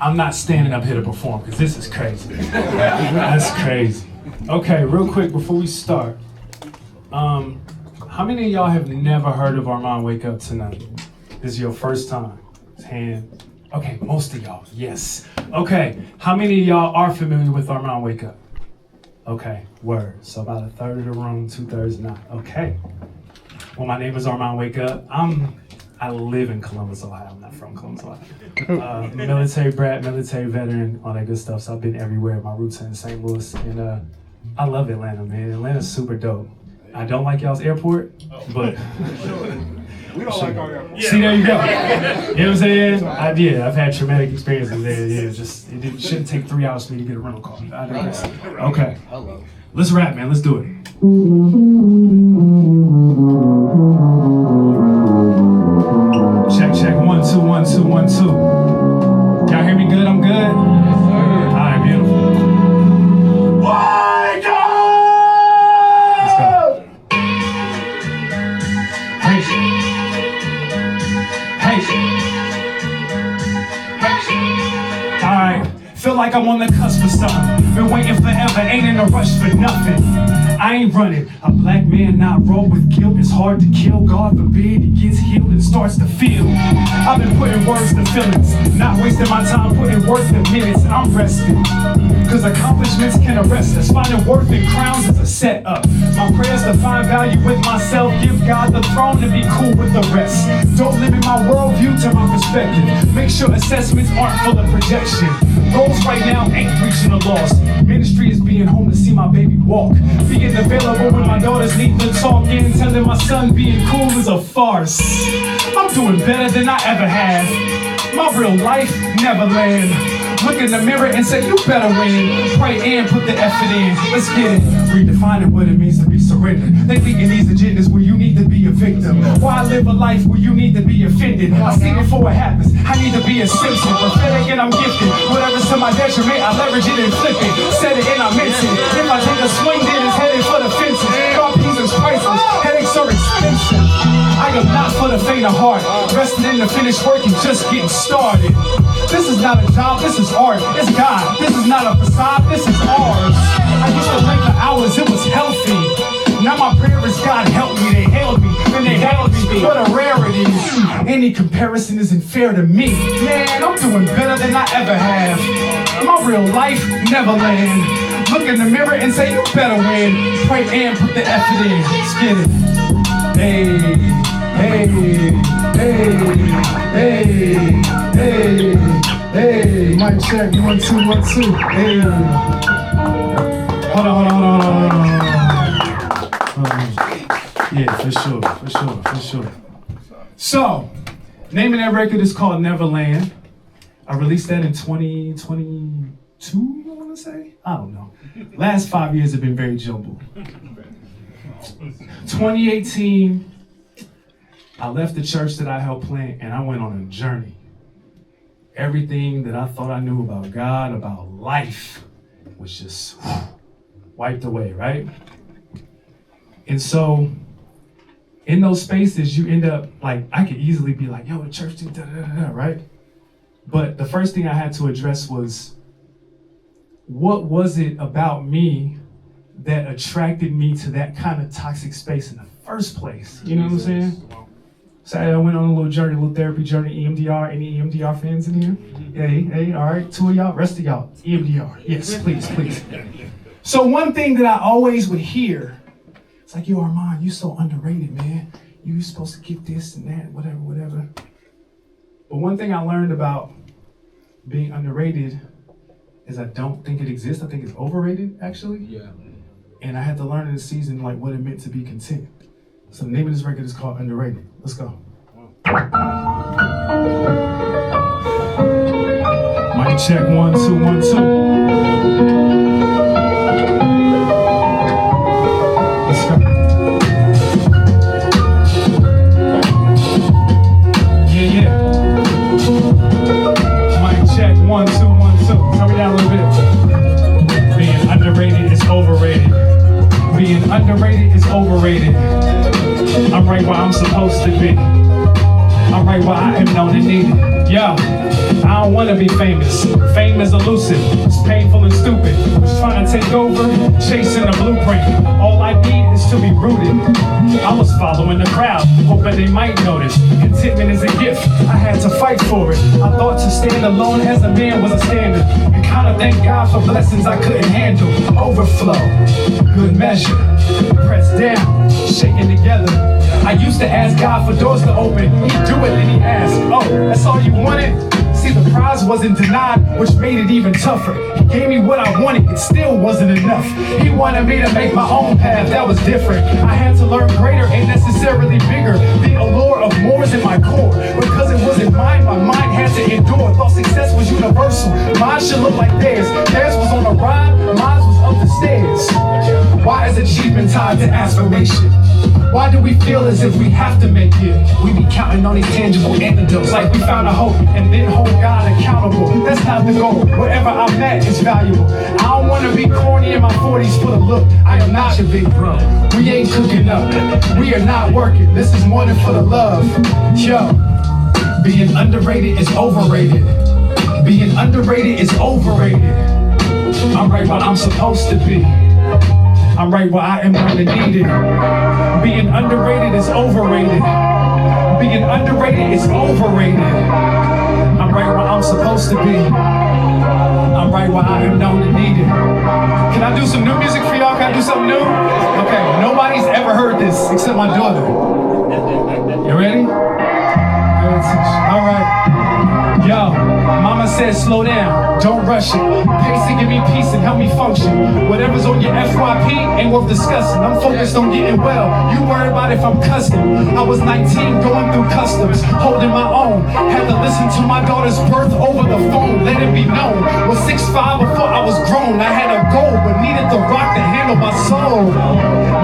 I'm not standing up here to perform because this is crazy. That's crazy. Okay, real quick before we start. How many of y'all have never heard of Armond WakeUp Tonight? This is your first time? Hand. Okay, most of y'all, yes. Okay, how many of y'all are familiar with Armond WakeUp? Okay, word. So about a third of the room, 2/3 not. Okay. Well, my name is Armond WakeUp. I live in Columbus, Ohio. I'm not from Columbus, Ohio. Military brat, military veteran, all that good stuff. So I've been everywhere. My roots are in St. Louis, and I love Atlanta, man. Atlanta's super dope. I don't like y'all's airport, but we don't like our airport. See, there you go. You know what I'm saying? I've had traumatic experiences there. Yeah, it shouldn't take 3 hours for me to get a rental car. I digress. Okay. Hello. Let's rap, man. Let's do it. Check, check. 1, 2, 1, 2, 1, 2. Y'all hear me good? I'm good? Yes, sir. All right, beautiful. Wake up! Let's go. Hey. Hey. All right. Feel like I'm on the cusp of something. Been waiting forever, ain't in a rush for nothing. I ain't running. A black man not rolled with guilt is hard to kill. God forbid he gets healed and starts to feel. I've been putting words to feelings, not wasting my time putting words to minutes. I'm resting, cause accomplishments can arrest us. Finding worth in crowns is a setup. My prayers to find value with myself, give God the throne to be cool with the rest. Don't limit my worldview to my perspective. Make sure assessments aren't full of projection. Goals right now ain't reaching the lost. Ministry is being home to see my baby walk. Being available when my daughters need to talk in. Telling my son being cool is a farce. I'm doing better than I ever have. My real life, neverland. Look in the mirror and say, you better win. Pray and put the effort in. Let's get it. Redefining what it means to be surrendered. They thinking these agendas where you need to be a victim. Why live a life where you need to be offended? I see it before it happens. I need to be a Simpson. Prophetic and I'm gifted. Whatever's to my detriment, I leverage it and flip it. Said it and I meant it. If I take a swing, then it's headed for the fences. God, peace is priceless. Headaches are expensive. I am not for the faint of heart. Resting in the finished work and just getting started. This is not a job, this is art. It's God. This is not a facade, this is ours. I used to wait for hours, it was healthy. Now my prayer is God help me. They hailed me, then they hailed me. What a rarity. Any comparison isn't fair to me. Man, I'm doing better than I ever have. My real life, neverland. Look in the mirror and say you better win. Pray and put the effort in. Let's get it. Hey, hey, hey, hey, hey, hey. Mic check, 1, 2, 1, 2. Hey. Hold on. Yeah, for sure. So, name of that record is called Neverland. I released that in 2022, I want to say? I don't know. Last 5 years have been very jumbled. 2018, I left the church that I helped plant and I went on a journey. Everything that I thought I knew about God, about life, was just wiped away, right? And so, in those spaces, you end up, like, I could easily be like, yo, the church did da-da-da-da, right? But the first thing I had to address was, what was it about me that attracted me to that kind of toxic space in the first place? You know what I'm saying? So I went on a little journey, a little therapy journey, EMDR. Any EMDR fans in here? Hey, all right, 2 of y'all, rest of y'all, EMDR. Yes, please. So one thing that I always would hear, it's like, yo, Armond, you so underrated, man. You supposed to get this and that, whatever. But one thing I learned about being underrated is I don't think it exists. I think it's overrated, actually. Yeah. And I had to learn in the season, like, what it meant to be content. So the name of this record is called Underrated. Let's go. Mic check, 1, 2, 1, 2. Let's go. Yeah. Mic check, 1, 2, 1, 2. Turn me down a little bit. Being underrated is overrated. Being underrated is overrated. I'm right where I'm supposed to be. I'm right where I am known and needed. Yo, I don't wanna be famous. Fame is elusive, it's painful and stupid. Was trying to take over, chasing a blueprint. All I need is to be rooted. I was following the crowd, hoping they might notice. Contentment is a gift, I had to fight for it. I thought to stand alone as a man was a standard. And kinda thank God for blessings I couldn't handle. Overflow, good measure, pressed down, shaking together. I used to ask God for doors to open. He'd do it, then he asked, oh, that's all you wanted? See, the prize wasn't denied, which made it even tougher. He gave me what I wanted, it still wasn't enough. He wanted me to make my own path, that was different. I had to learn greater, ain't necessarily bigger. The allure of more is in my core. Because it wasn't mine, my mind had to endure. Thought success was universal, mine should look like theirs. Theirs was on a ride, mine was up the stairs. Why is achievement tied to aspiration? Why do we feel as if we have to make it? We be counting on these tangible antidotes like we found a hope and then hold God accountable. That's not the goal. Wherever I'm at is valuable. I don't want to be corny in my 40s for the look. I am not your big bro. We ain't cooking up. We are not working. This is more than for the love. Yo, being underrated is overrated. Being underrated is overrated. I'm right where I'm supposed to be. I'm right where I am known and needed. Being underrated is overrated. Being underrated is overrated. I'm right where I'm supposed to be. I'm right where I am known and needed. Can I do some new music for y'all? Can I do something new? Okay, nobody's ever heard this except my daughter. You ready? All right. Yo, mama said slow down, don't rush it. Pace it, give me peace and help me function. Whatever's on your FYP ain't worth discussing. I'm focused on getting well, you worry about if I'm custom. I was 19 going through customs, holding my own. Had to listen to my daughter's birth over the phone, let it be known. Was 6'5" before I was grown. I had a goal, but needed the rock to handle my soul.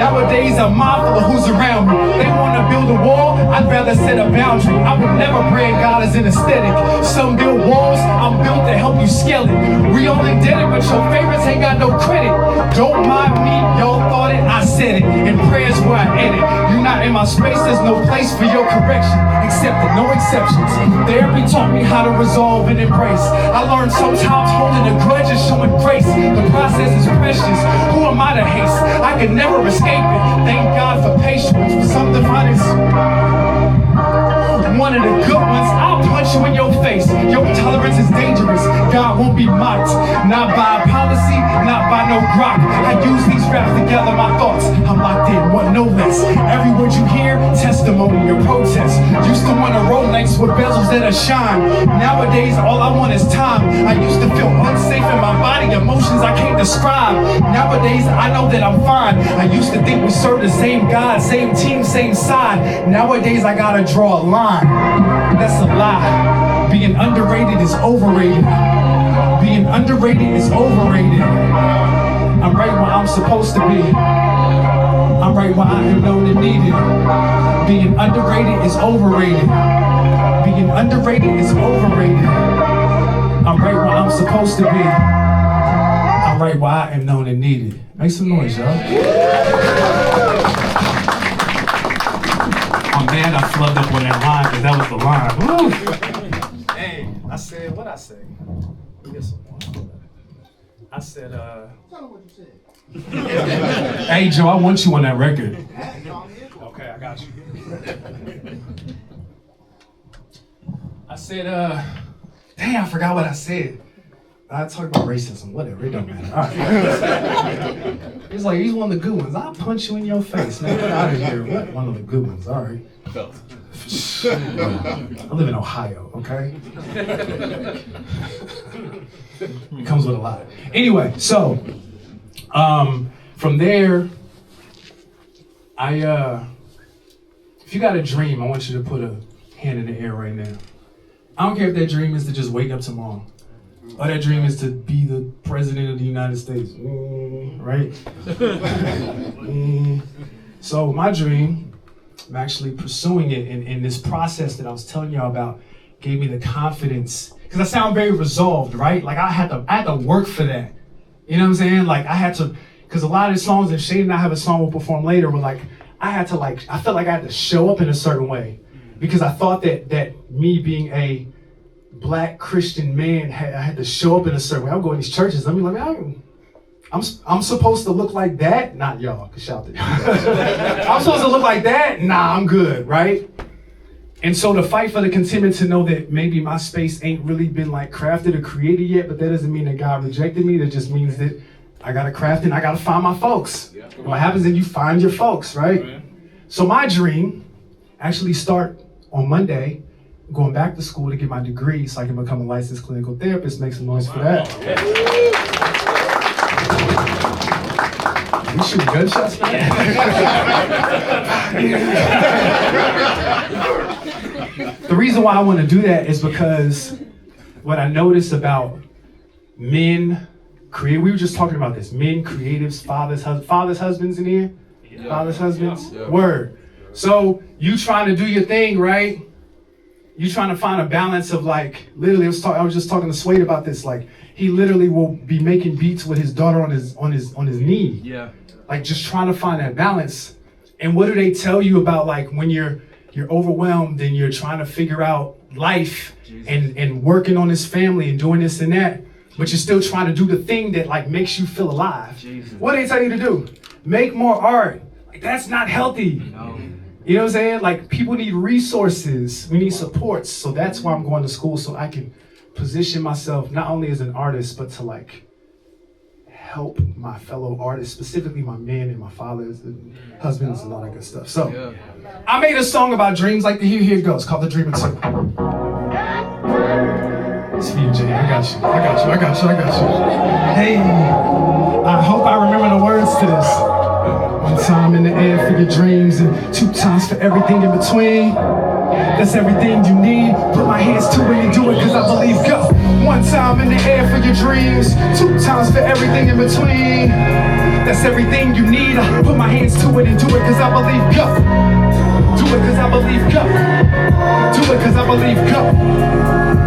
Nowadays I'm mindful of who's around me. They wanna build a wall, I'd rather set a boundary. I would never brand God as an aesthetic. Some build walls, I'm built to help you scale it. We only did it, but your favorites ain't got no credit. Don't mind me, y'all thought it, I said it. And prayers where I edit. You're not in my space, there's no place for your correction. Accepted, no exceptions. Therapy taught me how to resolve and embrace. I learned sometimes holding a grudge is showing grace. The process is precious, who am I to haste? I can never escape it. Thank God for patience. Some define it. One of the good ones, I'll punch you in your face. Your tolerance is dangerous, God won't be mocked. Not by a policy, not by no grok. I use these raps to gather my thoughts. I'm locked in, want no less. Every word you hear, testimony or protest. Used to want a Rolex with bezels that are shine. Nowadays, all I want is time. I used to feel unsafe in my body, emotions I can't describe. Nowadays, I know that I'm fine. I used to think we serve the same God, same team, same side. Nowadays, I gotta draw a line. That's a lie. Being underrated is overrated. Being underrated is overrated. I'm right where I'm supposed to be. I'm right where I am known and needed. Being underrated is overrated. Being underrated is overrated. I'm right where I'm supposed to be. I'm right where I am known and needed. Make some noise, y'all. I'm mad I flubbed up on that line because that was the line. Woo. Hey, I said, what I say? Let me get some more. I said, Tell them what you said. Hey, Joe, I want you on that record. Okay, I got you. I said, dang, I forgot what I said. I talked about racism, whatever, it don't matter. All right. It's like, he's one of the good ones. I'll punch you in your face, man. Get out of here. What? One of the good ones, all right. I live in Ohio, okay? It comes with a lot. Anyway, so, from there, if you got a dream, I want you to put a hand in the air right now. I don't care if that dream is to just wake up tomorrow. Or that dream is to be the president of the United States, right? So my dream, I'm actually pursuing it, and this process that I was telling y'all about gave me the confidence, because I sound very resolved, right? Like I had to work for that. You know what I'm saying? Like I had to, because a lot of the songs, and Shane and I have a song we'll perform later, were like, I felt like I had to show up in a certain way. because I thought that me being a black Christian man, I had to show up in a certain way. I'm going to these churches. I'm like, I'm supposed to look like that? Not y'all, cause shout to y'all. I'm supposed to look like that? Nah, I'm good, right? And so to fight for the contentment to know that maybe my space ain't really been like crafted or created yet, but that doesn't mean that God rejected me. That just means that I gotta craft and I gotta find my folks. Yeah. What happens is you find your folks, right? Right. So my dream actually start on Monday, going back to school to get my degree so I can become a licensed clinical therapist. Make some noise for that. You shooting gunshots, man? The reason why I want to do that is because what I noticed about men, we were just talking about this, men, creatives, fathers, husbands in here? Yeah. Fathers, husbands? Yeah. Word. So you trying to do your thing, right? You trying to find a balance of like, literally, I was just talking to Swade about this, like, he literally will be making beats with his daughter on his knee. Yeah. Like just trying to find that balance. And what do they tell you about like when you're overwhelmed and you're trying to figure out life and working on this family and doing this and that, but you're still trying to do the thing that like makes you feel alive. Jesus. What do they tell you to do? Make more art. Like that's not healthy. No. You know what I'm saying? Like people need resources. We need supports. So that's why I'm going to school, so I can position myself not only as an artist, but to like help my fellow artists, specifically my men and my fathers and husbands and all that good stuff. So I made a song about dreams. Like here it goes, called The Dreamer 2. It's for you, Jay. I got you. Hey, I hope I remember the words to this. 1 time in the air for your dreams and 2 times for everything in between. That's everything you need. Put my hands to it and do it cause I believe. Go. 1 time in the air for your dreams, 2 times for everything in between. That's everything you need. Put my hands to it and do it cause I believe. Go. Do it cause I believe. Go. Do it cause I believe. Go.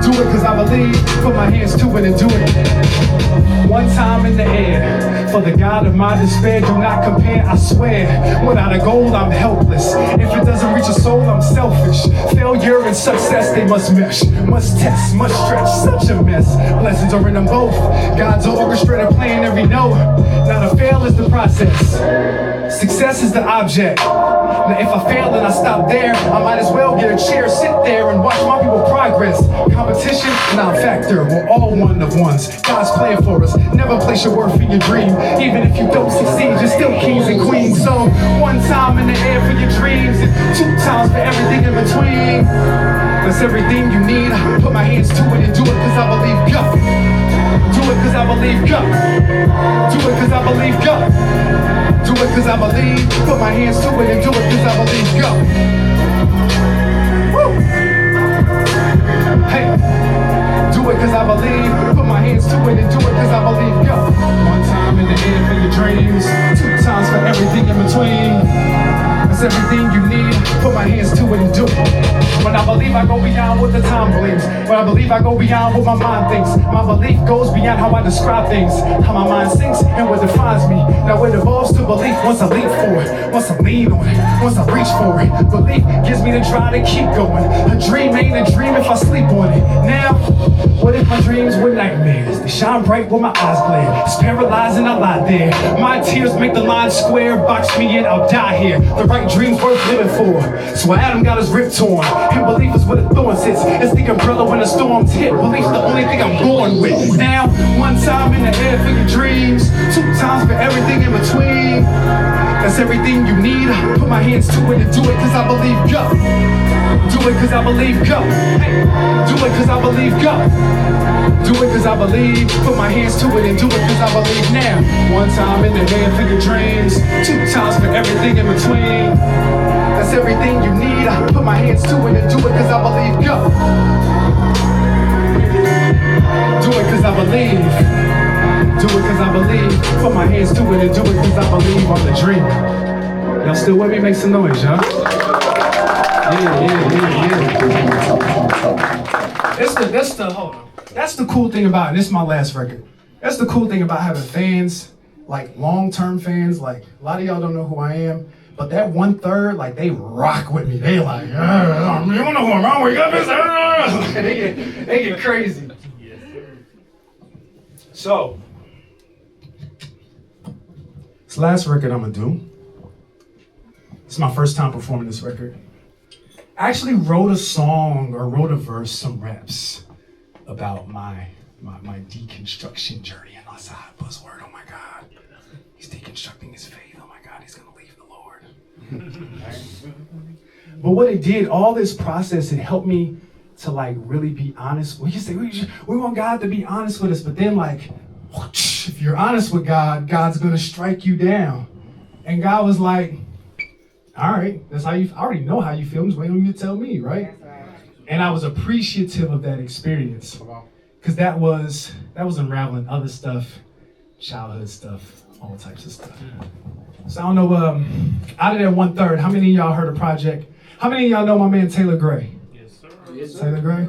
Do it cause I believe. Put my hands to it and do it. 1 time in the air. For the God of my despair, do not compare, I swear. Without a goal, I'm helpless. If it doesn't reach a soul, I'm selfish. Failure and success, they must mesh. Must test, must stretch, such a mess. Blessings are in them both. God's orchestrated playing every note. Now to fail is the process. Success is the object. Now if I fail and I stop there, I might as well get a chair, sit there and watch my people progress. Competition, non-factor, we're all one of ones. God's plan for us, never place your worth in your dream. Even if you don't succeed, you're still kings and queens. So 1 time in the air for your dreams and 2 times for everything in between. That's everything you need. Put my hands to it and do it cause I believe. Go. Do it cause I believe. Go. Do it cause I believe. Go. Do it cause I believe. Put my hands to it and do it cause I believe. Go. Woo. Hey. Do it cause I believe. Put my hands to it and do it cause I believe. Go. 1 time in the air for your dreams, 2 times for everything in between. That's everything you need. Put my hands to it and do it. When I believe, I go beyond what the time believes. When I believe, I go beyond what my mind thinks. My belief goes beyond how I describe things. How my mind sinks and what defines me. Now it evolves to belief once I leap for it. Once I lean on it. Once I reach for it. Belief gives me the drive to keep going. A dream ain't a dream if I sleep on it. Now, what if my dreams were nightmares? They shine bright when my eyes glare. It's paralyzing, I lie there. My tears make the line square. Box me in, I'll die here. The right dream's worth living for. So Adam got his rib torn. And belief is where the thorns hits. It's the umbrella when the storms hit. Belief's the only thing I'm born with. Now, 1 time in the air for your dreams, 2 times for everything in between. That's everything you need. Put my hands to it and do it cause I believe. Go. Do it cause I believe. Go. Hey. Do it cause I believe. Go. Do it cause I believe. Put my hands to it and do it cause I believe. Now 1 time in the air for your dreams, 2 times for everything in between. That's everything you need. Put my hands to it and do it cause I believe. Go. Do it cause I believe. Do it cause I believe. Put my hands to it and do it cause I believe on the dream. Y'all still with me? Make some noise, y'all. Yeah. Hold on. That's the cool thing about, and this is my last record. That's the cool thing about having fans, like long-term fans. Like a lot of y'all don't know who I am, But that 1/3, like, they rock with me. They like, you don't know who Armond WakeUp is. They get crazy. So, this last record I'm gonna do. It's my first time performing this record. I actually wrote a song or wrote a verse, some raps about my deconstruction journey. And I said, buzzword, oh my God. He's deconstructing his faith. Oh my God, he's gonna leave the Lord. But what it did, all this process, it helped me to like really be honest. We say we want God to be honest with us, but then like, if you're honest with God, God's gonna strike you down. And God was like, all right, that's how you, I already know how you feel. I'm just waiting on you to tell me, right? And I was appreciative of that experience. Because that was unraveling other stuff, childhood stuff, all types of stuff. So I don't know, out of that 1/3, how many of y'all heard of Project? How many of y'all know my man Taylor Gray? Yes, sir. Yes, sir. Taylor Gray?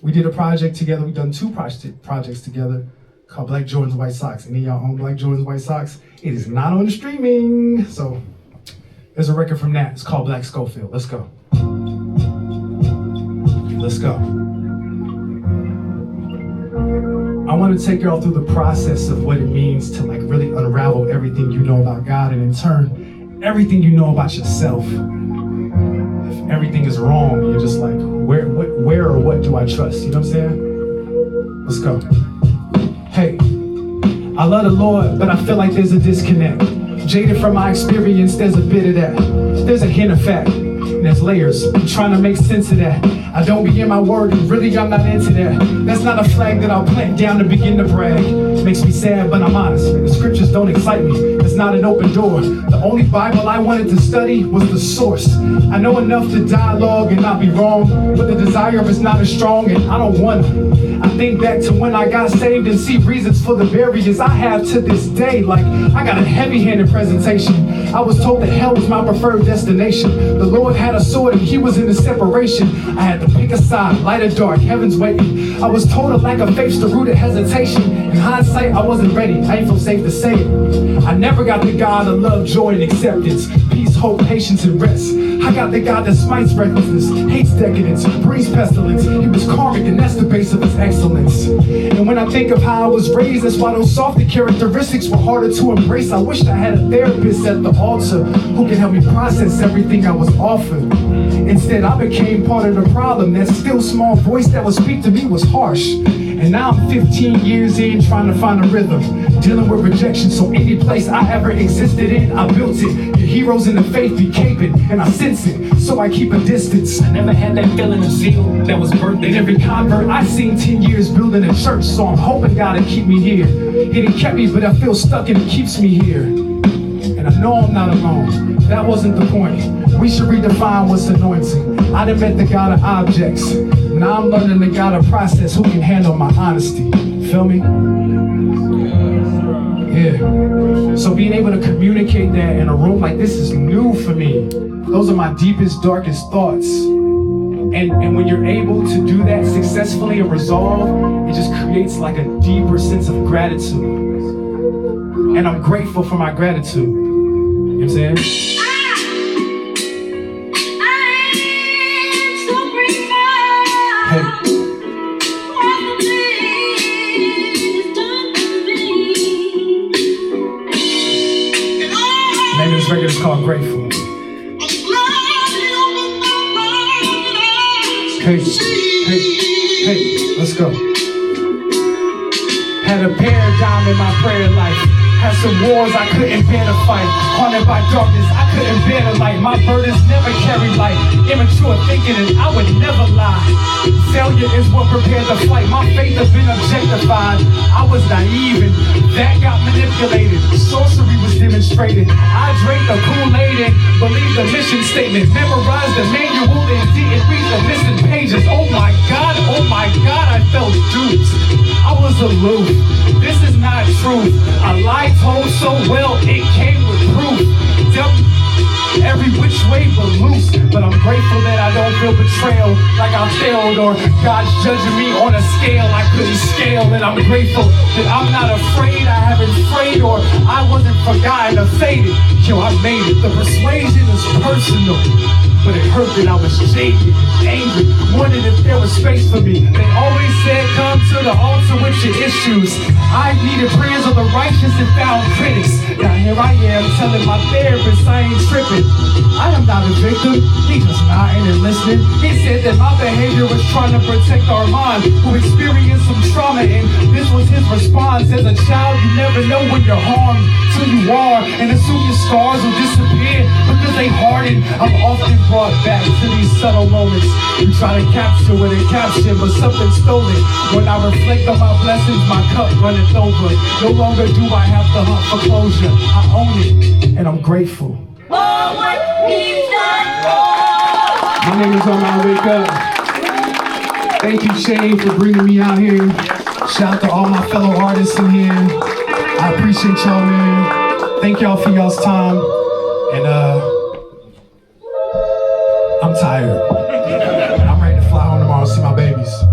We did a project together. We've done 2 projects together called Black Jordans, White Socks. Any of y'all own Black Jordans, White Socks? It is not on the streaming. So there's a record from that. It's called Black Scofield. Let's go. Let's go. I want to take y'all through the process of what it means to like really unravel everything you know about God, and in turn, everything you know about yourself. If everything is wrong, you're just like, where or what do I trust? You know what I'm saying? Let's go. Hey, I love the Lord, but I feel like there's a disconnect. Jaded from my experience, there's a bit of that. There's a hint of fact. There's layers. I'm trying to make sense of that. I don't be in my word, and really I'm not into that. That's not a flag that I'll plant down to begin to brag. Makes me sad, but I'm honest. The scriptures don't excite me. It's not an open door. The only Bible I wanted to study was the source. I know enough to dialogue and not be wrong, but the desire is not as strong, and I don't want to. I think back to when I got saved and see reasons for the barriers I have to this day. Like, I got a heavy-handed presentation. I was told that hell was my preferred destination. The Lord had a sword and he was in the separation. I had to pick a side, light or dark, heaven's waiting. I was told a lack of faith's the root of hesitation. In hindsight, I wasn't ready. I ain't feel safe to say it. I never got the God of love, joy, and acceptance. Peace, hope, patience, and rest. I got the God that smites recklessness, hates decadence, brings pestilence. He was karmic, and that's the base of his excellence. And when I think of how I was raised, that's why those softer characteristics were harder to embrace. I wished I had a therapist at the altar who could help me process everything I was offered. Instead, I became part of the problem. That still small voice that would speak to me was harsh. And now I'm 15 years in, trying to find a rhythm, dealing with rejection. So any place I ever existed in, I built it. Your heroes in the faith be caping, and I sense it, so I keep a distance. I never had that feeling of zeal that was birthed in every convert I seen 10 years building a church. So I'm hoping God will keep me here. He didn't keep me, but I feel stuck and it keeps me here. And I know I'm not alone. That wasn't the point. We should redefine what's anointing. I done met the God of objects. Now I'm learning the God of process who can handle my honesty. Feel me? Yeah. So being able to communicate that in a room like this is new for me. Those are my deepest, darkest thoughts. And when you're able to do that successfully and resolve, it just creates like a deeper sense of gratitude. And I'm grateful for my gratitude. You know what I'm saying? The name of this record is called Grateful. Hey, let's go. Had a paradigm in my prayer life. Had some wars I couldn't bear to fight. Haunted by darkness, I couldn't bear the light. My burdens never carry light. Immature thinking and I would never lie. Failure is what prepared the flight. My faith has been objectified. I was naive and that got manipulated. Sorcery was demonstrated. I drank the Kool-Aid and believed the mission statement. Memorized the manual and didn't read the missing pages. Oh my God, I felt duped. I was aloof. This is not truth. A lie told so well, it came with proof. every which way but loose. But I'm grateful that I don't feel betrayal, like I failed, or God's judging me on a scale I couldn't scale. And I'm grateful that I'm not afraid, I haven't frayed, or I wasn't forgotten or faded. Yo, I made it. The persuasion is personal, but it hurt that I was jaded, angry, wondered if there was space for me. They always said, come to the altar with your issues. I needed prayers of the righteous and found critics. Now here I am telling my therapist I ain't tripping. I am not a victim, he just nodding and listening. He said that my behavior was trying to protect Armond, who experienced some trauma, and this was his response. As a child, you never know when you're harmed till you are, and assume your scars will disappear because they harden. I'm often brought back to these subtle moments. You try to capture what it captured, but something stolen. When I reflect on my blessings, my cup runneth over. No longer do I have to hunt for closure. I own it, and I'm grateful. My name is Armond WakeUp. Thank you, Shane, for bringing me out here. Shout out to all my fellow artists in here. I appreciate y'all, man. Thank y'all for y'all's time. And I'm tired. I'm ready to fly home tomorrow and see my babies.